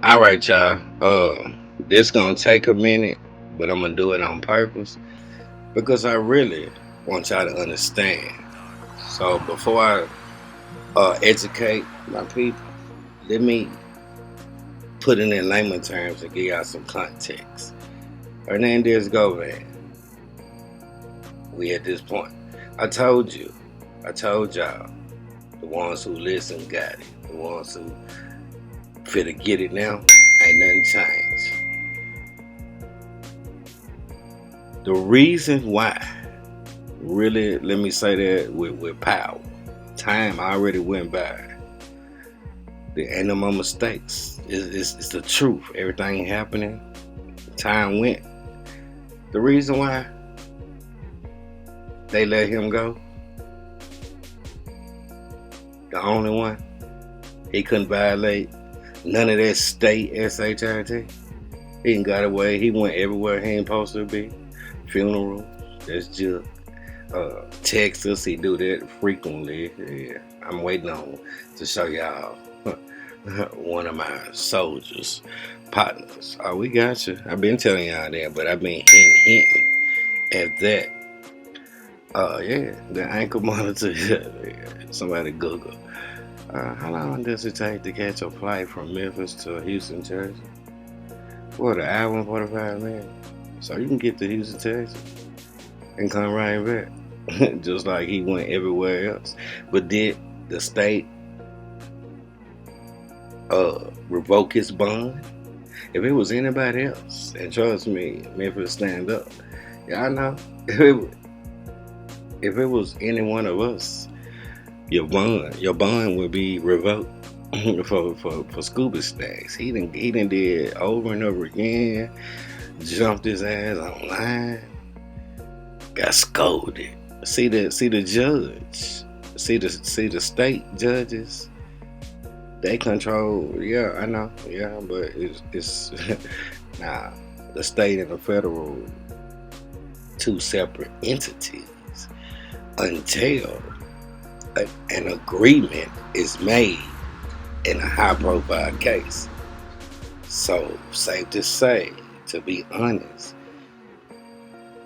All right, y'all. This gonna take a minute, but I'm gonna do it on purpose because I really want y'all to understand. So before I educate my people, let me put it in layman terms and give y'all some context. Hernandez Govan, we at this point. I told you, I told y'all, the ones who listen got it. The ones who finna get it now, ain't nothing changed. The reason why, really, let me say that with power. Time already went by. There ain't no more mistakes. It's the truth. Everything happening. Time went. The reason why they let him go, the only one, he couldn't violate none of that state SHIT. He ain't got away. He went everywhere he ain't supposed to be. Funerals, that's just Texas. He do that frequently. Yeah, I'm waiting on to show y'all one of my soldiers, partners. Oh, we got you. I've been telling y'all that, but I've been hinting at that. Yeah, the ankle monitor. Yeah, somebody Google. How long does it take to catch a flight from Memphis to Houston, Texas? What, an hour and 45 minutes? So you can get to Houston, Texas and come right back. Just like he went everywhere else. But did the state revoke his bond? If it was anybody else, and trust me, Memphis stand up. Y'all know, if it was any one of us, your bond would be revoked for scuba stacks. He done did over and over again, jumped his ass online, got scolded. See the judge, see the state judges. They control. Yeah, I know. Yeah, but it's nah. The state and the federal, two separate entities until an agreement is made in a high profile case. So, safe to say, to be honest,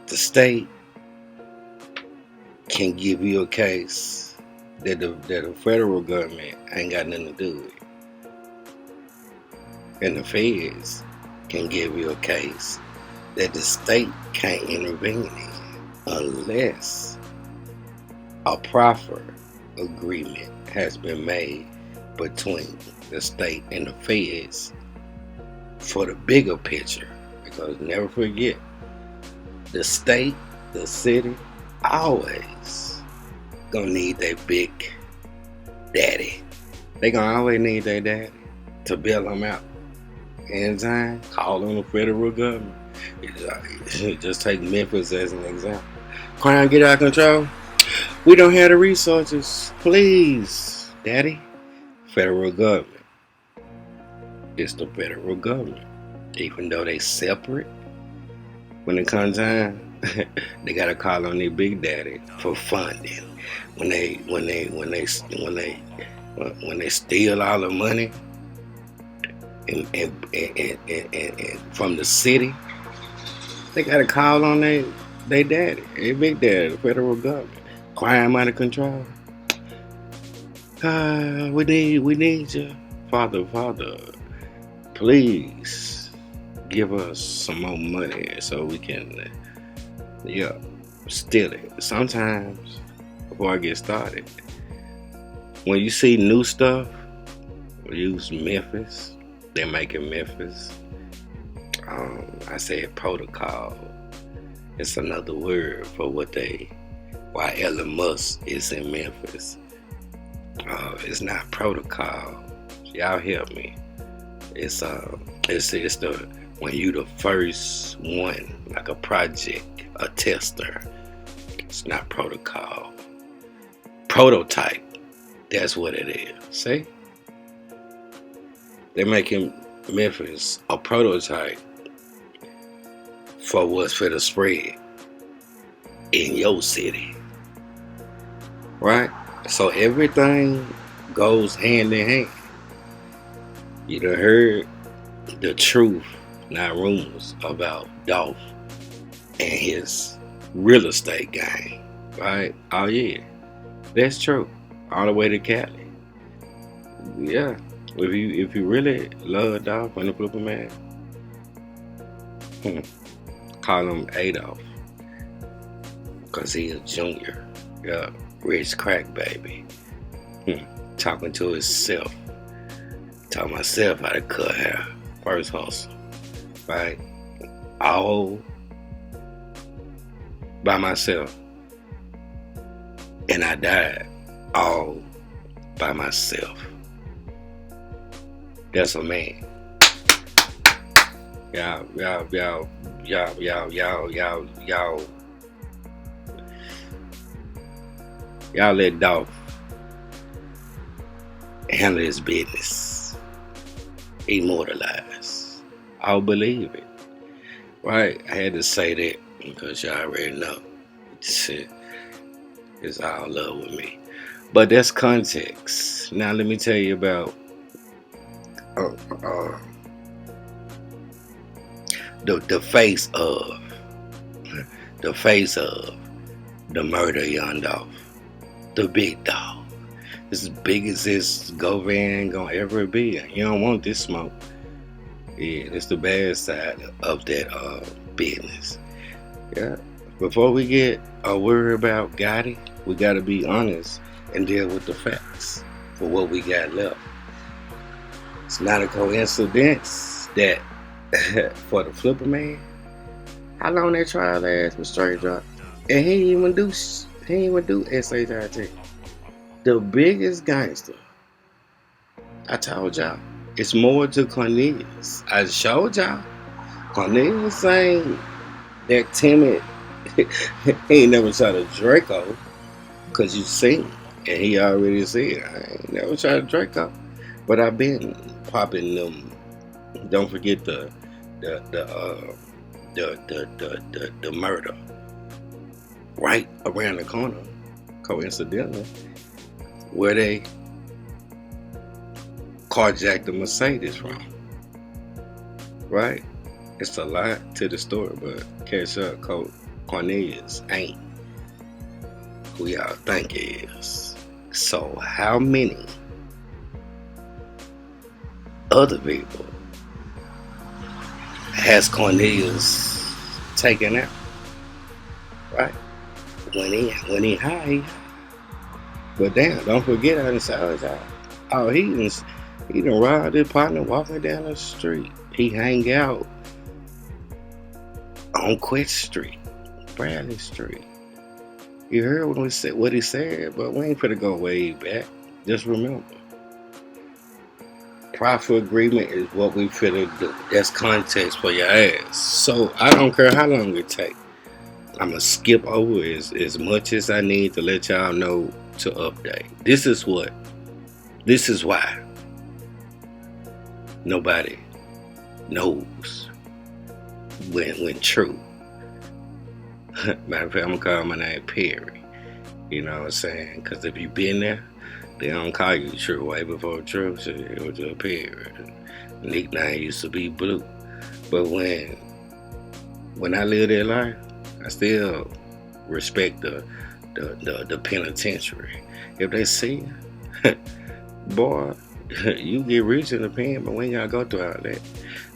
the state can give you a case that the federal government ain't got nothing to do with. And the feds can give you a case that the state can't intervene in unless a proper agreement has been made between the state and the feds for the bigger picture. Because never forget, the state, the city, always gonna need their big daddy. They gonna always need their daddy to bail them out. Anytime, call on the federal government. Just take Memphis as an example. Crime get out of control. We don't have the resources. Please, daddy. Federal government. It's the federal government. Even though they separate, when it comes time, they gotta call on their big daddy for funding. When they steal all the money and from the city, they gotta call on their daddy, their big daddy, the federal government. Crime out of control. We need you, Father. Please give us some more money so we can, steal it. Sometimes, before I get started, when you see new stuff, we use Memphis. They're making Memphis. I said protocol. It's another word for why Elon Musk is in Memphis. It's not protocol. Y'all help me. It's the when you the first one, like a project, a tester. It's not protocol. Prototype. That's what it is. See? They're making Memphis a prototype for what's for the spread in your city. Right? So everything goes hand in hand. You done heard the truth, not rumors, about Dolph and his real estate game. Right? Oh yeah. That's true. All the way to Cali. Yeah. If you really love Dolph and the Flipper Man, call him Adolf. Cause he a junior. Yeah. Rich crack baby. Talking to himself. Taught myself how to cut hair. First hustle. Right? All by myself. And I died all by myself. That's a man. Y'all let Dolph handle his business. Immortalized. I'll believe it. Right? I had to say that because y'all already know. It's all love with me. But that's context. Now let me tell you about the face of the murder of young Dolph. The big dog. It's as big as this Govan gonna ever be. You don't want this smoke. Yeah, it's the bad side of that business. Yeah. Before we get worried about Gotti, we gotta be honest and deal with the facts for what we got left. It's not a coincidence that for the Flipper Man, how long that trial last was straight drop, and he didn't even do SHIT. The biggest gangster. I told y'all, it's more to Cornelius. I showed y'all. Cornelius ain't that timid. He ain't never tried a Draco, cause you seen, and he already said I ain't never tried a Draco, but I've been popping them. Don't forget the murder right around the corner, coincidentally, where they carjacked the Mercedes from. right? It's a lot to the story, but catch up, Coach. Cornelius ain't who y'all think he is. So how many other people has Cornelius taken out? Right? When he high, he high. But damn, don't forget how the South out. Oh, he done robbed his partner walking down the street. He hang out on Quest Street, Bradley Street. You heard what he said, but we ain't finna go way back. Just remember, profit agreement is what we finna do. That's context for your ass. So I don't care how long it take. I'ma skip over as much as I need to let y'all know to update. This is why nobody knows when true. Matter of fact, I'm gonna call my name Perry. You know what I'm saying? Because if you been there, they don't call you True. Way before True, so it was just Perry. Nickname used to be Blue. But when I lived that life, I still respect the penitentiary. If they see you, boy, you get rich in the pen, but we ain't gotta go through all that.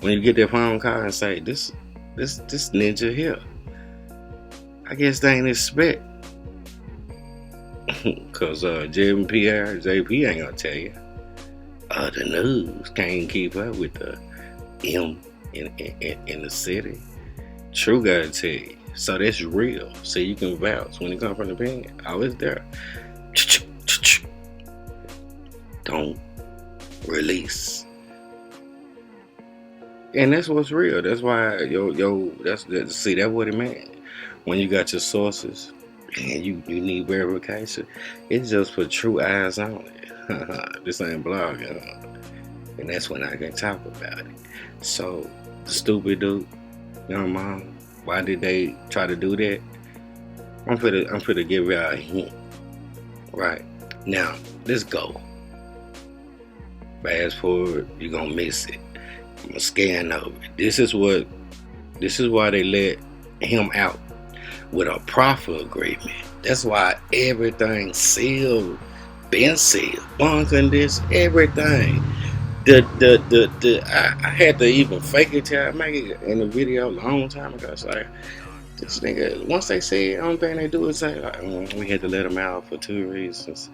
When you get that phone call and say, this ninja here, I guess they ain't expect. Cause JP ain't gonna tell you. The news can't keep up with the M in the city. True gotta tell you. So that's real. So you can vouch when it comes from the pen. Oh, it's there. Don't release. And that's what's real. That's why that's what it meant. When you got your sources and you need verification, it's just for true eyes only. This ain't blogging. And that's when I can talk about it. So the stupid dude, young mom, why did they try to do that? I'm finna give y'all a hint. Right. Now, let's go. Fast forward, you're gonna miss it. I'm gonna scan over it. This is why they let him out with a profit agreement. That's why everything sealed, been sealed, bond condition, everything. I had to even fake it till I make it in the video a long time ago. It's like, this nigga, once they say the only thing they do is say, like, we had to let him out for 2 reasons.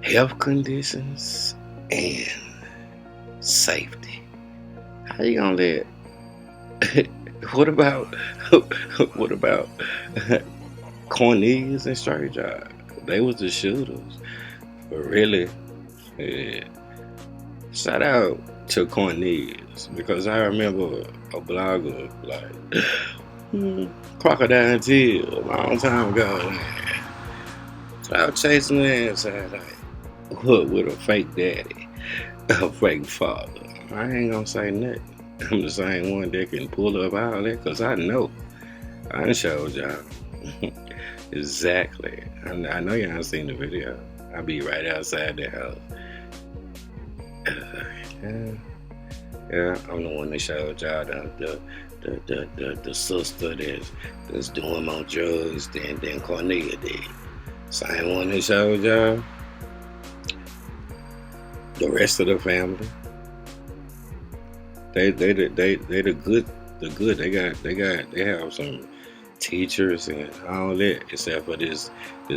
Health conditions and safety. How you gonna let what about Cornelius and Straight Job? They was the shooters. But really, yeah. Shout out to Cornelius, because I remember a blogger like Crocodile Tears a long time ago. Cloud chasing ass like with a fake daddy, a fake father. I ain't gonna say nothing. I'm the same one that can pull up all that, because I know. I done showed y'all. Exactly. I know y'all ain't seen the video. I be right outside the house. Yeah, I'm the one that showed y'all the sister that's doing more drugs than Cornelia did. Same one that showed y'all the rest of the family. They the good. They have some teachers and all that, except for this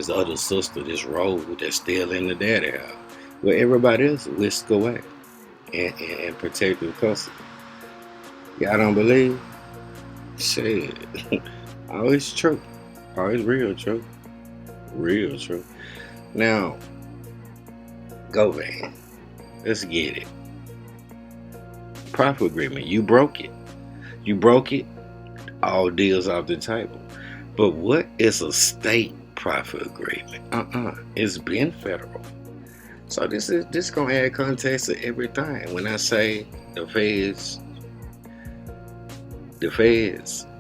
other sister, this rogue that's still in the daddy house, where everybody else whisked away and protective custody. Y'all don't believe? Shit. Always true. Always real true. Real true. Now, Govan, let's get it. Profit agreement. You broke it. All deals off the table. But what is a state profit agreement? It's been federal. So this gonna add context to everything. When I say the feds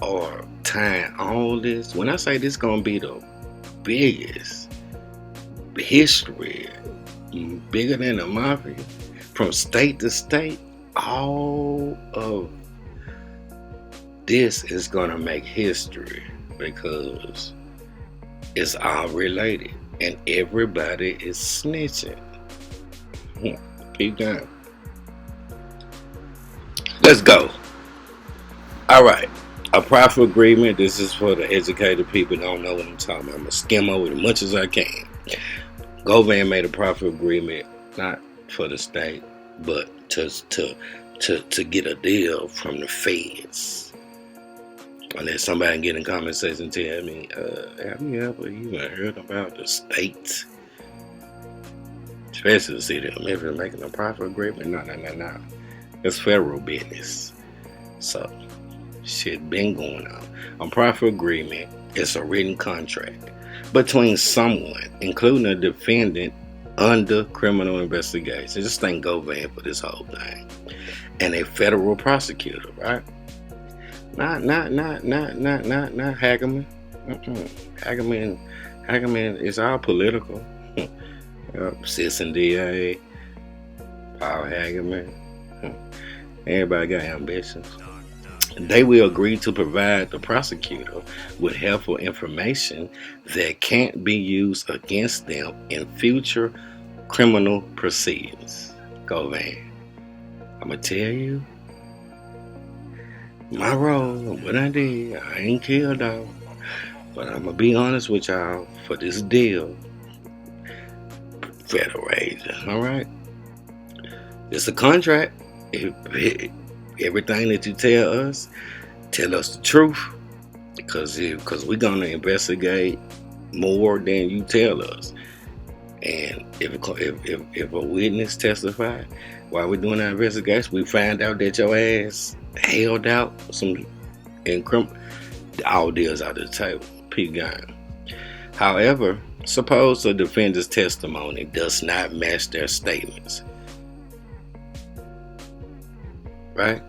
are tying all this. When I say this gonna be the biggest history, bigger than the mafia, from state to state, all of this is gonna make history because it's all related and everybody is snitching. Keep going. Let's go. All right. A proffer agreement. This is for the educated people who don't know what I'm talking about. I'm gonna skim over it as much as I can. Govan made a proffer agreement not for the state, but to get a deal from the feds. Unless somebody get in comment section and tell me, have you ever even heard about the states? Especially the city of Memphis making a proffer agreement. No. It's federal business. So, shit been going on. A proffer agreement is a written contract between someone, including a defendant under criminal investigation. Just thank Govan for this whole thing. And a federal prosecutor, right? Not Hagerman. Hagerman is all political. Citizen DA, Paul Hagerman. Everybody got ambitions. They will agree to provide the prosecutor with helpful information that can't be used against them in future criminal proceedings. Govan, I'm going to tell you my role, what I did. I ain't killed though, but I'm going to be honest with y'all for this deal. Federal agent, all right? It's a contract. Everything that you tell us the truth, because we're gonna investigate more than you tell us. And if a witness testify while we're doing our investigation, we find out that your ass held out some all deals out of the table. P gun. However, suppose the defendant's testimony does not match their statements. Right?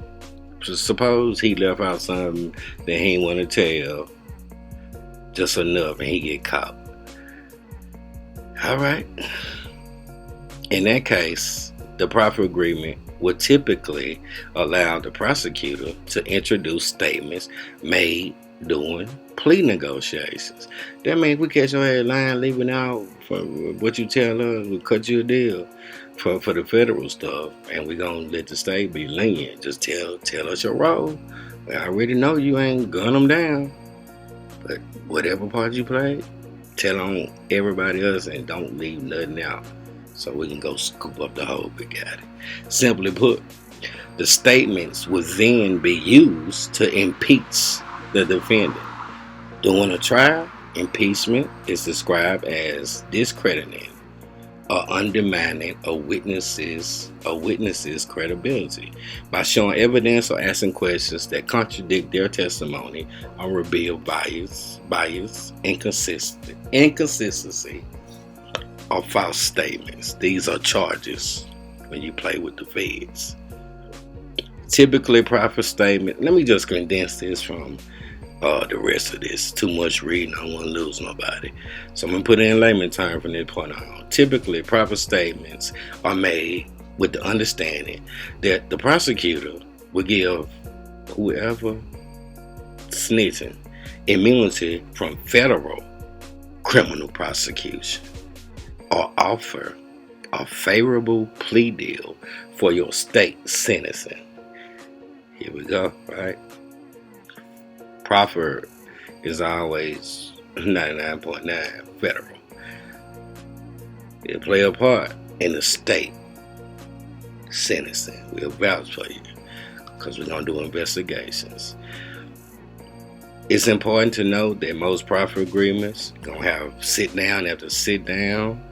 So suppose he left out something that he ain't want to tell just enough and he get caught. All right. In that case, the proffer agreement would typically allow the prosecutor to introduce statements made during plea negotiations. That means we catch your head lying, leaving out for what you tell us, we'll cut you a deal for the federal stuff, and we're gonna let the state be lenient. Just tell us your role. We already know you ain't gun them down, but whatever part you played, tell on everybody else and don't leave nothing out, so we can go scoop up the whole big guy. Simply put, the statements would then be used to impeach the defendant. During a trial, impeachment is described as discrediting or undermining a witness's credibility by showing evidence or asking questions that contradict their testimony or reveal bias, inconsistency, or false statements. These are charges when you play with the feds. Typically, proffer statement. Let me just condense this from the rest of this. Too much reading, I don't want to lose nobody. So I'm going to put it in layman terms from this point on. Typically, proffer statements are made with the understanding that the prosecutor will give whoever snitching immunity from federal criminal prosecution or offer a favorable plea deal for your state sentencing. Here we go, right? Proffer is always 99.9 federal. It'll play a part in the state sentencing. We'll vouch for you because we're going to do investigations. It's important to note that most proffer agreements going to have sit down after sit down,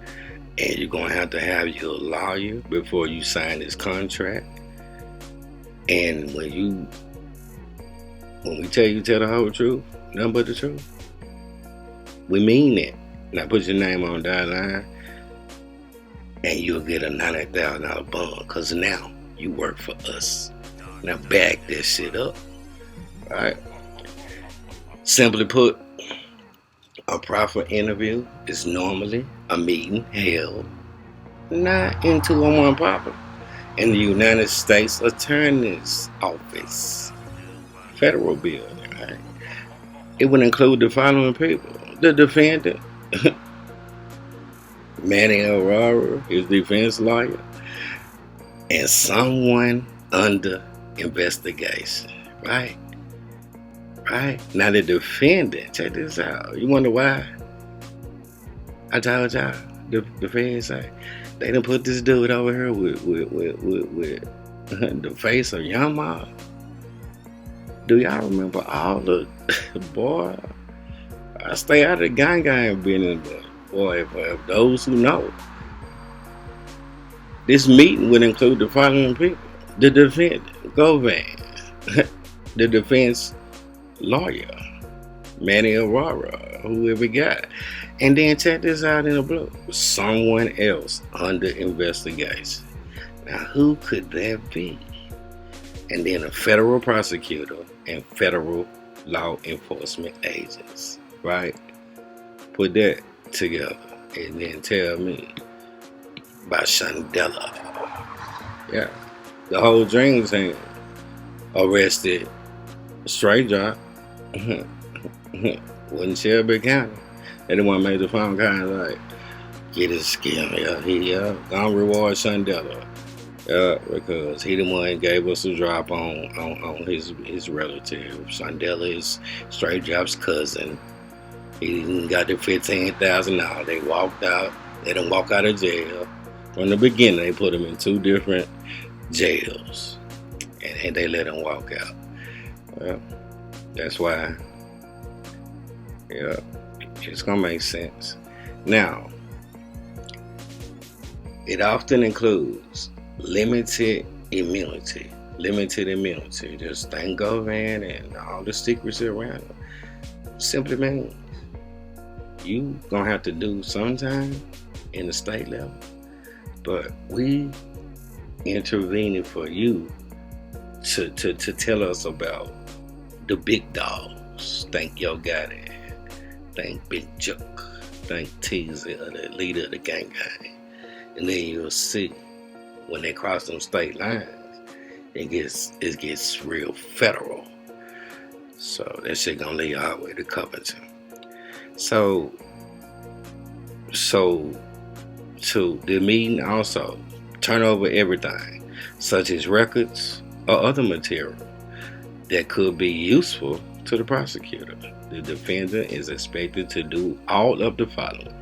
and you're going to have your lawyer before you sign this contract. And when we tell you tell the whole truth, nothing but the truth, we mean it. Now put your name on that line and you'll get a $90,000 bond because now you work for us. Now back this shit up. Alright? Simply put, a proffer interview is normally a meeting held not in 2-on-1 proffer. in the United States Attorney's Office, federal building. Right? It would include the following people: the defendant, Manny Aurora, his defense lawyer, and someone under investigation. Right? Right? Now the defendant, check this out. You wonder why? I told y'all, the feds say they done put this dude over here with the face of Young Ma. Do y'all remember all the boy? I stay out of the gang business, but boy, for those who know, this meeting would include the following people: the defendant, Govan, the defense lawyer, Manny Aurora, whoever we got. And then check this out in the blue: someone else under investigation. Now, who could that be? And then a federal prosecutor and federal law enforcement agents, right? Put that together and then tell me about Chandela. Yeah, the whole dream thing. Arrested, straight drop. Wouldn't Shelby County. They the one made the phone kind of like, get his skill. Yeah, gonna reward Chandela. Because he the one gave us a drop on his relative. Chandela is straight drop's cousin. He got the $15,000. They walked out. They didn't walk out of jail. From the beginning, they put him in 2 different jails. And they let him walk out. Well, that's why, yeah, it's going to make sense. Now, it often includes limited immunity. Limited immunity. Just thank Govan and all the secrecy around him. Simply means you gonna have to do sometime in the state level, but we intervening for you to tell us about the big dogs. Thank Yo Gotti, thank Big Joke, thank Teasy, the leader of the gang, and then you'll see when they cross them state lines, it gets real federal. So that shit gonna lead all the way to Covington. So to the meeting also turn over everything, such as records or other material that could be useful to the prosecutor. The defendant is expected to do all of the following: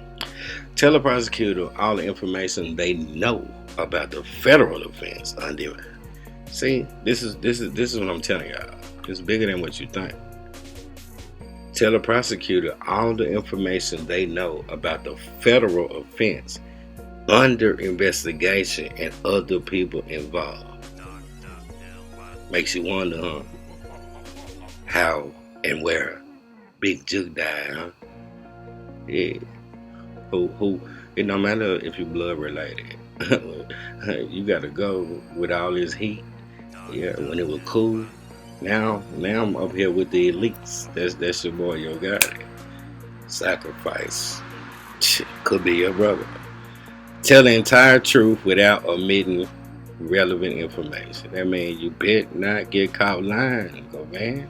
tell the prosecutor all the information they know about the federal offense under. See, this is what I'm telling y'all. It's bigger than what you think. Tell the prosecutor all the information they know about the federal offense under investigation and other people involved. Makes you wonder, huh? How and where Big Juke died, huh? Yeah. Who? It don't matter if you blood related. You gotta go with all this heat. Yeah, when it was cool. Now I'm up here with the elites. That's your boy Yo Gotti. Sacrifice. Could be your brother. Tell the entire truth without omitting relevant information. That means you bet not get caught lying, man.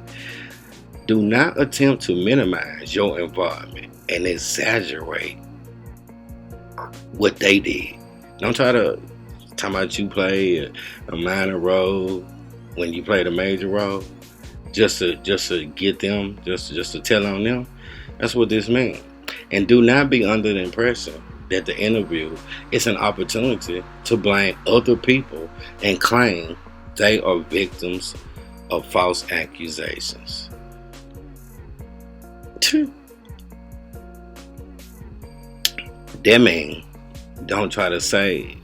Do not attempt to minimize your involvement and exaggerate what they did. Don't try to talk about you play a minor role when you played a major role, just to get them, just to tell on them. That's what this means. And do not be under the impression that the interview is an opportunity to blame other people and claim they are victims of false accusations. That means don't try to save,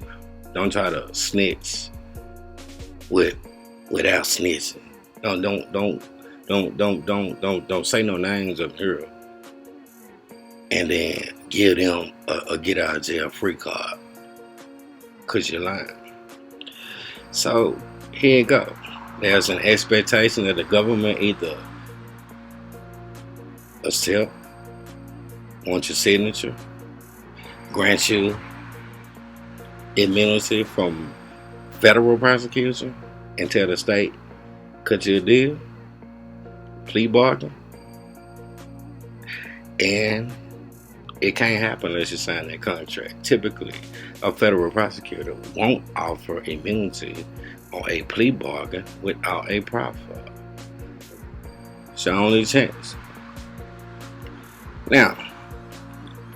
don't try to snitch without snitching. Don't say no names up here and then give them a get out of jail free card, cause you're lying. So here you go. There's an expectation that the government either accept, want your signature, grant you immunity from federal prosecution and tell the state, cut you a deal, plea bargain, and it can't happen unless you sign that contract. Typically, a federal prosecutor won't offer immunity or a plea bargain without a proffer. It's your only chance. Now,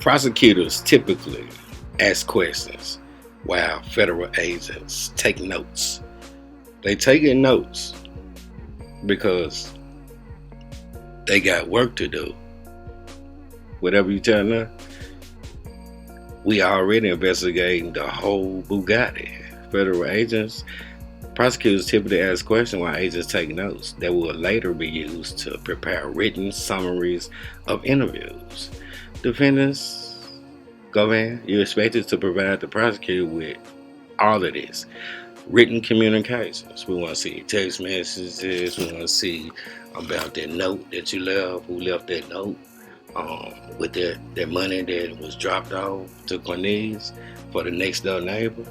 prosecutors typically ask questions while federal agents take notes. They taking notes because they got work to do. Whatever you tell them, we already investigating the whole Bugatti. Federal agents, prosecutors typically ask questions while agents take notes that will later be used to prepare written summaries of interviews. Defendants, Govan, you're expected to provide the prosecutor with all of this. Written communications. We want to see text messages. We want to see about that note that you left, who left that note. With that money that was dropped off to Cornelius for the next door neighbor.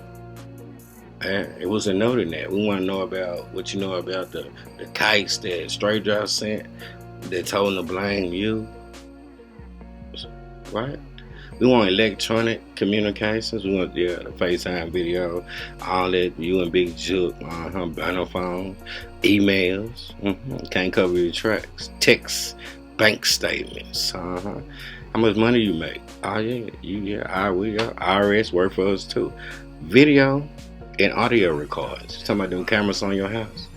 It was a note in that. We want to know about what you know about the kites that Straight Drop sent that told them to blame you. Right? We want electronic communications. We want the FaceTime video, all that you and Big Juke on her burner phone, emails. Can't cover your tracks. Texts. Bank statements. How much money you make? Oh yeah, IRS work for us too. Video and audio records. Talking about them cameras on your house.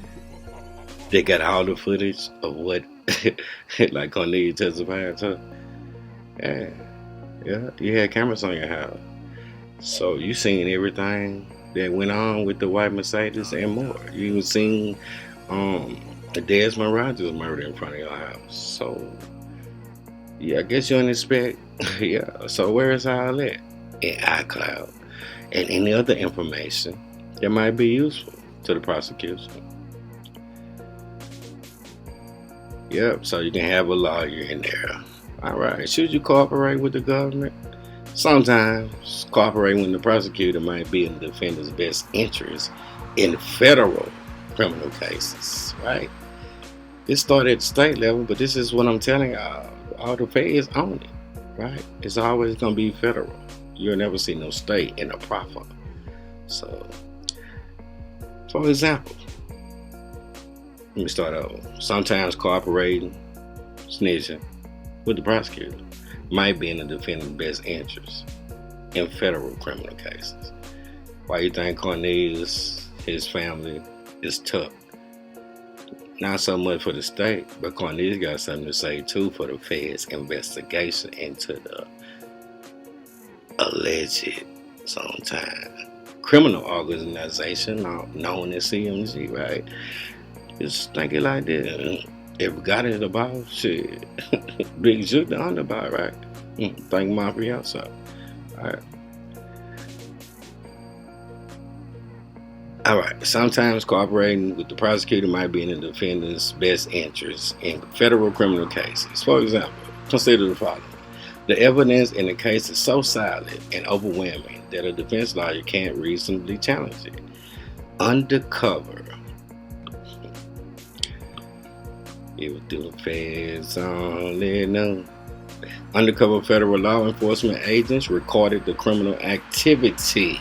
They got all the footage of what, like Cornelius testified to. Yeah, you had cameras on your house, so you seen everything that went on with the white Mercedes and more. You even seen the Desmond Rogers murder in front of your house. So, yeah, I guess you don't expect. Yeah, so where is all that? In iCloud. And any other information that might be useful to the prosecution. Yep, so you can have a lawyer in there. All right, should you cooperate with the government? Sometimes cooperating with the prosecutor might be in the defendant's best interest in federal criminal cases, right? It started at the state level, but this is what I'm telling y'all. All the feds own it, right? It's always going to be federal. You'll never see no state in a proffer. So, for example, let me start over. Sometimes cooperating, snitching with the prosecutor might be in the defendant's best interest in federal criminal cases. Why you think Cornelius, his family, is tough? Not so much for the state, but Cornelius got something to say too for the feds' investigation into the alleged, sometimes, criminal organization known as CMG, right? Just think it like this. If God is the boss, shit, Big Juke the underboss, right? Think Mafioso. Alright. Alright, sometimes cooperating with the prosecutor might be in the defendant's best interest in federal criminal cases. For example, consider the following. The evidence in the case is so solid and overwhelming that a defense lawyer can't reasonably challenge it. Undercover. It was doing feds on there, no. Undercover federal law enforcement agents recorded the criminal activity.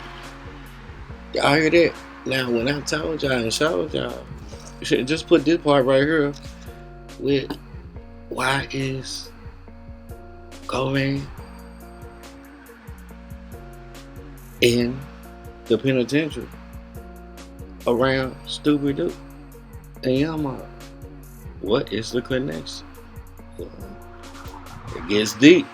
Y'all hear that? Now, when I told y'all and showed y'all, you should just put this part right here with why is Govan in the penitentiary around Stupid Duke and Yamaha. What is the connection? It gets deep.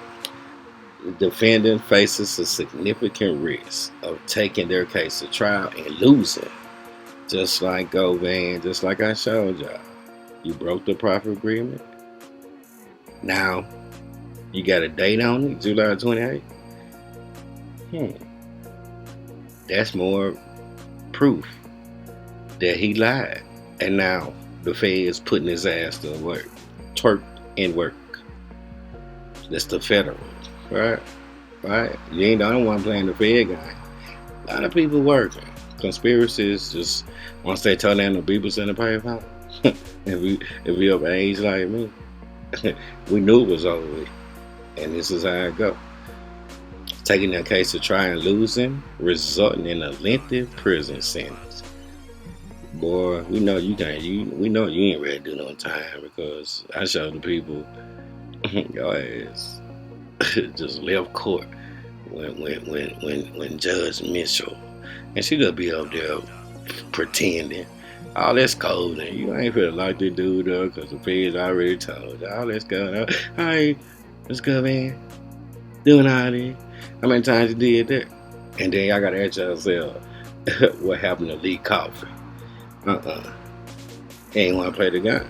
The defendant faces a significant risk of taking their case to trial and losing. Just like Govan, just like I showed y'all. You broke the proffer agreement. Now, you got a date on it, July 28th. That's more proof that he lied. And now the Fed's putting his ass to work. Twerk and work. That's the federal. Right? You ain't the only one playing the Fed game. A lot of people working. Conspiracies just once they turn down the Beavers in the paper. if you of age like me, we knew it was over with. And this is how it go. Taking their case to try and lose him, resulting in a lengthy prison sentence. Boy, we know you can't. We know you ain't ready to do no time because I showed the people your ass just left court when Judge Mitchell, and she just be up there pretending. All that's cold, and you ain't finna lock this dude up because the feds already told you. All that's going on. Hey, let's go, man. Doing all this. How many times you did that? And then y'all gotta ask yourself, what happened to Lee Coffey? He ain't wanna play the game.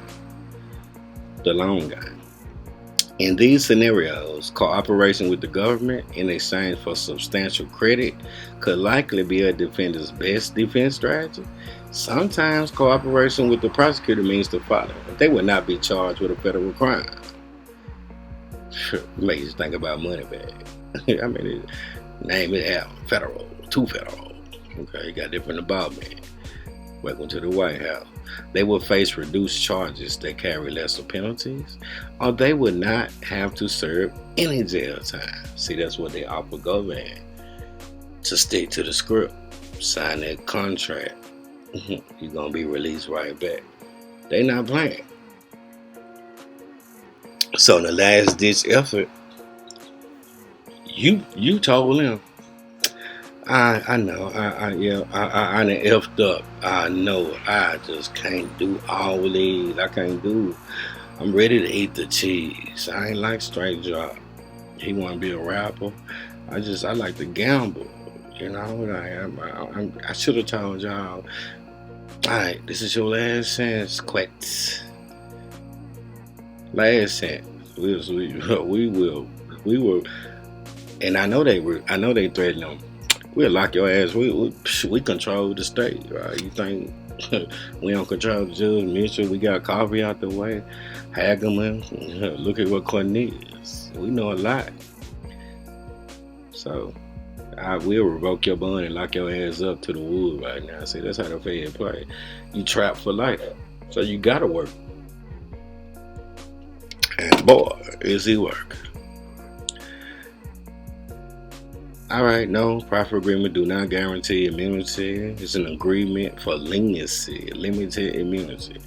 The long game. In these scenarios, cooperation with the government in exchange for substantial credit could likely be a defender's best defense strategy. Sometimes cooperation with the prosecutor means the following: they would not be charged with a federal crime. Makes you think about money bag. I mean, name it out. Federal, too federal. Okay, you got different involvement. Welcome to the White House. They will face reduced charges that carry lesser penalties, or they would not have to serve any jail time. See, that's what they offer Govan, to stick to the script, sign that contract. You're gonna be released right back. They not playing. So in the last ditch effort, you told him, I know, I done effed up. I know, I just can't do all these. I can't do. I'm ready to eat the cheese. I ain't like straight job. He want to be a rapper. I like to gamble. You know, I should have told y'all. All right, this is your last chance, quit. Last chance. We will, and I know they threatened them. We'll lock your ass. We control the state, right? You think we don't control the Judge Mitchell? We got coffee out the way. Hagerman. Look at what Cornelius. We know a lot. So I will revoke your bond and lock your ass up to the wood right now. See, that's how the Fed play. You trapped for life. So you gotta work. And boy, is he work. Alright, no, proffer agreement do not guarantee immunity. It's an agreement for leniency, limited immunity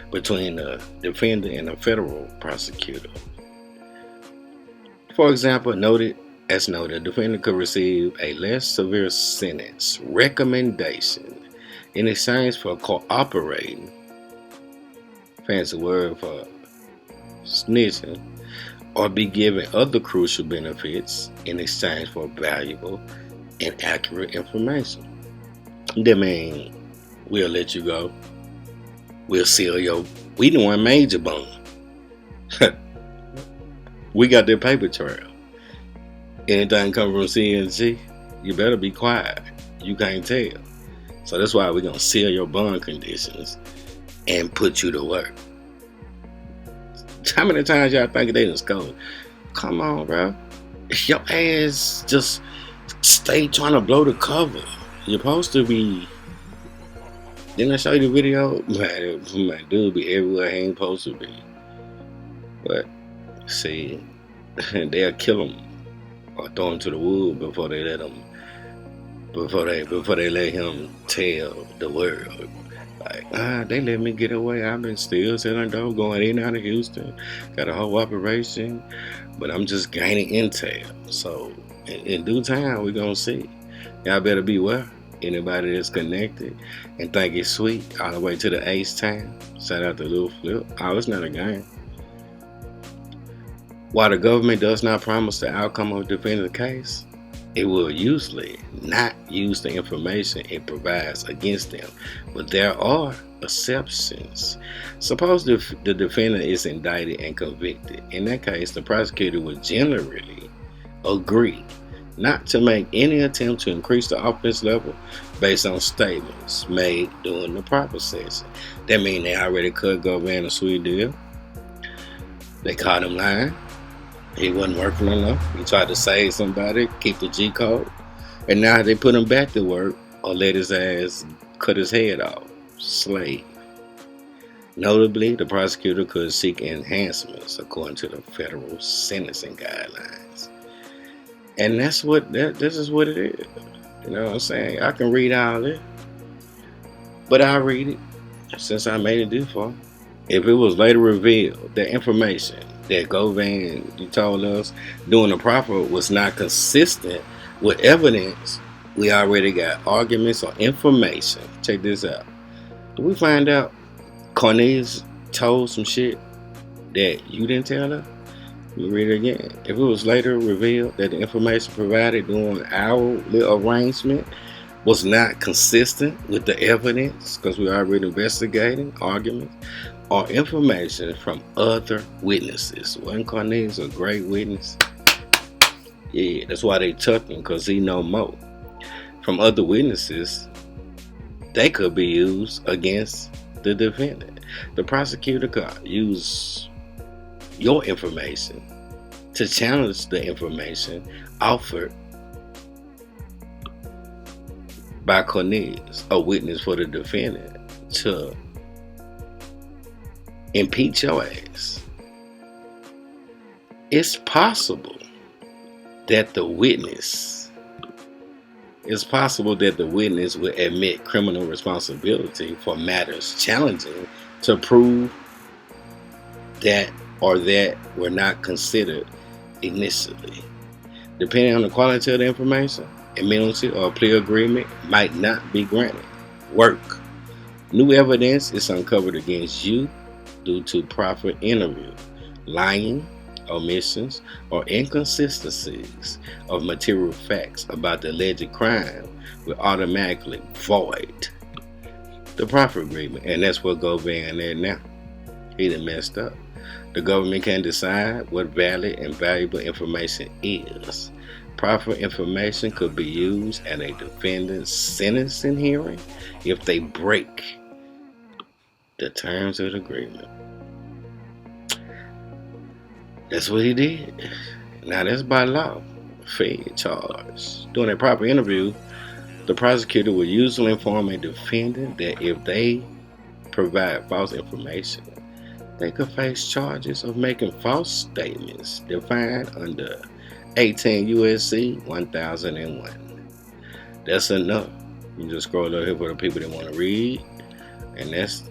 between the defender and a federal prosecutor. For example, as noted, the defendant could receive a less severe sentence recommendation in exchange for cooperating, fancy word for snitching, or be given other crucial benefits in exchange for valuable and accurate information. That means we'll let you go. We'll seal we the one made your bond. We got that paper trail. Anything come from CMG, you better be quiet. You can't tell. So that's why we're gonna seal your bond conditions and put you to work. How many times y'all think they done scored? Come on, bro. Your ass just stay trying to blow the cover. You're supposed to be. Didn't I show you the video? Man, dude be everywhere he ain't supposed to be. But see, they'll kill him or throw him to the wood before they let him. Before they let him tell the world. Like, they let me get away. I've been still selling dope, going in and out of Houston. Got a whole operation, but I'm just gaining intel. So in due time, we're gonna see. Y'all better beware. Anybody that's connected and think it's sweet all the way to the Ace time. Shout out to Lil Flip. Oh, it's not a game. While the government does not promise the outcome of defending the case, it will usually not use the information it provides against them, but there are exceptions. Suppose the defendant is indicted and convicted. In that case, the prosecutor would generally agree not to make any attempt to increase the offense level based on statements made during the proper session. That means they already cut Govan a sweet deal. They caught him lying. He wasn't working enough. He tried to save somebody, keep the G code. And now they put him back to work or let his ass cut his head off. Slave. Notably, the prosecutor could seek enhancements according to the federal sentencing guidelines. And this is what it is. You know what I'm saying? I can read all this, but I read it since I made it this far. If it was later revealed that information that Govan you told us during the proffer was not consistent with evidence, we already got arguments or information. Check this out. Did we find out Cornelius told some shit that you didn't tell us? Let me read it again. If it was later revealed that the information provided during our little arrangement was not consistent with the evidence, because we already investigating arguments or information from other witnesses. Wasn't Cornelius a great witness? Yeah, that's why they took him, because he know more. From other witnesses, they could be used against the defendant. The prosecutor could use your information to challenge the information offered by Cornelius, a witness for the defendant, to impeach your ass. It's possible that the witness would admit criminal responsibility for matters challenging to prove that or that were not considered initially. Depending on the quality of the information, immunity or a plea agreement might not be granted. Work. New evidence is uncovered against you due to proper interview. Lying, omissions, or inconsistencies of material facts about the alleged crime will automatically void the proffer agreement. And that's what Govan there now. He done messed up. The government can decide what valid and valuable information is. Proper information could be used at a defendant's sentencing hearing if they break the terms of the agreement. That's what he did. Now that's by law. Fed charge. During a proper interview, the prosecutor will usually inform a defendant that if they provide false information, they could face charges of making false statements defined under 18 USC 1001. That's enough. You just scroll up here for the people that want to read, and that's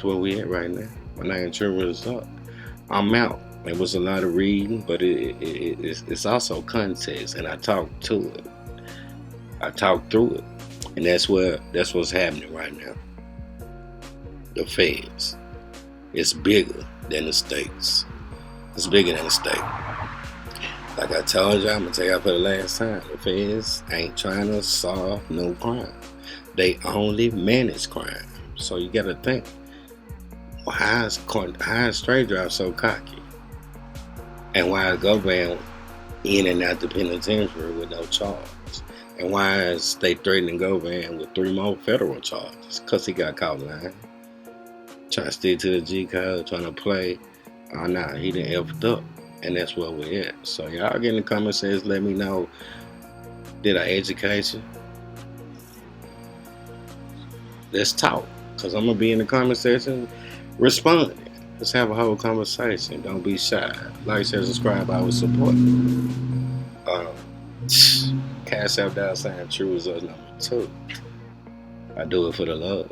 where we at right now. My name is TRURESULTS. I'm out. It was a lot of reading, but it's also context, and I talked to it. I talked through it, and that's what's happening right now. The feds. It's bigger than the states. It's bigger than the state. Like I told y'all, I'm gonna tell y'all for the last time, the feds ain't trying to solve no crime. They only manage crime. So you gotta think, well, how is Straight Drive so cocky? And why is Govan in and out the penitentiary with no charge? And why is they threatening Govan with 3 more federal charges? Because he got caught lying. Trying to stick to the G code, trying to play. Oh, nah, he done effed up. And that's where we're at. So y'all get in the comment sections, let me know, did I educate you? Let's talk. Because I'm going to be in the comment section responding. Let's have a whole conversation. Don't be shy. Like, share, subscribe. I would support. Cash App $ TRURESULTS #2. I do it for the love.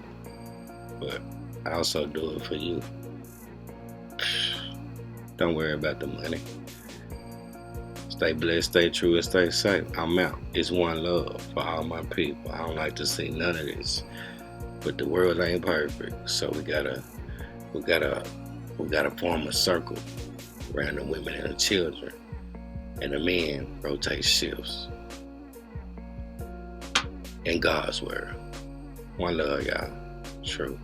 But I also do it for you. Don't worry about the money. Stay blessed, stay true, and stay safe. I'm out. It's one love for all my people. I don't like to see none of this. But the world ain't perfect. So we gotta form a circle around the women and the children. And the men rotate shifts. In God's word. One love, y'all. True.